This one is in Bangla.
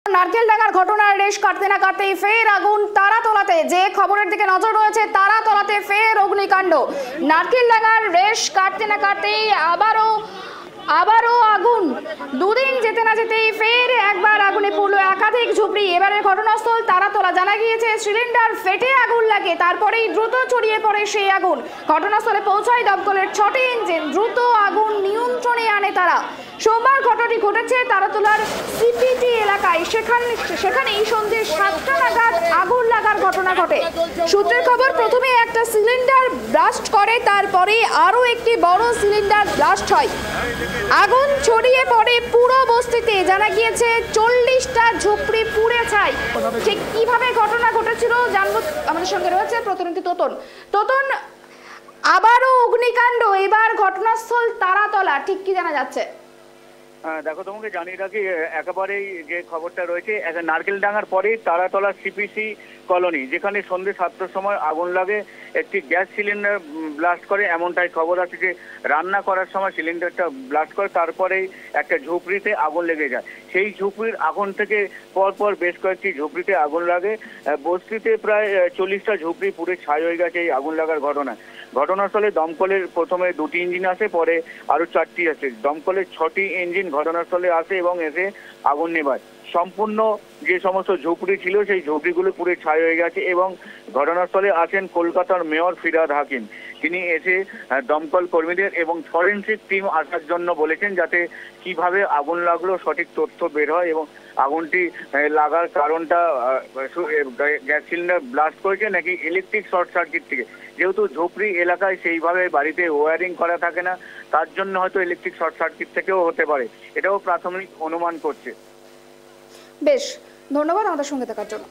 নারকেলডাঙ্গার ঘটনার রেশ কাটতে না কাটতেই ফের আগুন তারাতলাতে। যে খবরের দিকে নজর রয়েছে, তারাতলাতে ফের অগ্নিকাণ্ড। নারকেলডাঙ্গার রেশ কাটতে না কাটতেই আবারও আগুন। দুদিন যেতে না যেতেই ফের একবার আগুনে পুড়ল একাধিক ঝুপড়ি। এবারের ঘটনাস্থল তারাতলা। জানা গিয়েছে সিলিন্ডার ফেটে আগুন লাগে, তারপরেই দ্রুত ছড়িয়ে পড়ে সেই আগুন। ঘটনাস্থলে পৌঁছায় দমকলের 6টি ইঞ্জিন, দ্রুত আগুন নিয়ন্ত্রণে আনে তারা। সোমবার ঘটনাটি ঘটেছে তারাতলার সিপিটি এলাকায়। সেখানেই সন্ধ্যে 7টা নাগাদ আগুন লাগার ঘটনা ঘটে। সূত্রের খবর, প্রথমে একটা সিলিন্ডার ব্লাস্ট করে, তারপরে আরও একটি বড় সিলিন্ডার ব্লাস্ট হয়। আগুন ছড়িয়ে পড়ে পুরো বস্তিতে। জানা গিয়েছে 40টা ঝুপড়ি পুড়ে ছাই। ঠিক কিভাবে ঘটনা ঘটেছিল জানবো। আমাদের সঙ্গে রয়েছে প্রতিনিধি তোতন। আবারও অগ্নিকাণ্ড, এবার ঘটনাস্থল তারাতলা, ঠিক কি জানা যাচ্ছে? দেখো, তোমাকে জানিয়ে রাখি, একেবারেই যে খবরটা রয়েছে নারকেলডাঙ্গার পরেই তারাতলা সিপিসি কলোনি, যেখানে সন্ধ্যে 7টার সময় আগুন লাগে। একটি গ্যাস সিলিন্ডার ব্লাস্ট করে, এমনটাই খবর আছে যে রান্না করার সময় সিলিন্ডারটা ব্লাস্ট করে, তারপরেই একটা ঝুপড়িতে আগুন লেগে যায়। সেই ঝুপড়ির আগুন থেকে পরপর বেশ কয়েকটি ঝুপড়িতে আগুন লাগে। বস্তিতে প্রায় 40টা ঝুপড়ি পুড়ে ছাই হয়ে গেছে এই আগুন লাগার ঘটনাস্থলে দমকলের প্রথমে 2টি ইঞ্জিন আসে, পরে আরো 4টি আসে। দমকলের 6টি ইঞ্জিন ঘটনাস্থলে আসে এবং এসে আগুন নেভায়। সম্পূর্ণ যে সমস্ত ঝুপড়ি ছিল সেই ঝুপড়িগুলো পুরো ছাই হয়ে গেছে এবং ঘটনাস্থলে আছেন কলকাতার মেয়র ফিরহাদ হাকিম। তিনি এসে দমকল কর্মীদের এবং ফরেনসিক টিম আসার জন্য বলেছেন, যাতে কিভাবে আগুন লাগলো সঠিক তথ্য বের হয় এবং আগুনটি লাগার কারণটা গ্যাস সিলিন্ডার ব্লাস্ট করেছে নাকি ইলেকট্রিক শর্ট সার্কিট থেকে। যেহেতু ঝুপড়ি এলাকায় সেইভাবে বাড়িতে ওয়্যারিং করা থাকে না, তার জন্য হয়তো ইলেকট্রিক শর্ট সার্কিট থেকেও হতে পারে, এটাও প্রাথমিক অনুমান করছে। বেশ, ধন্যবাদ আমাদের সঙ্গে থাকার জন্য।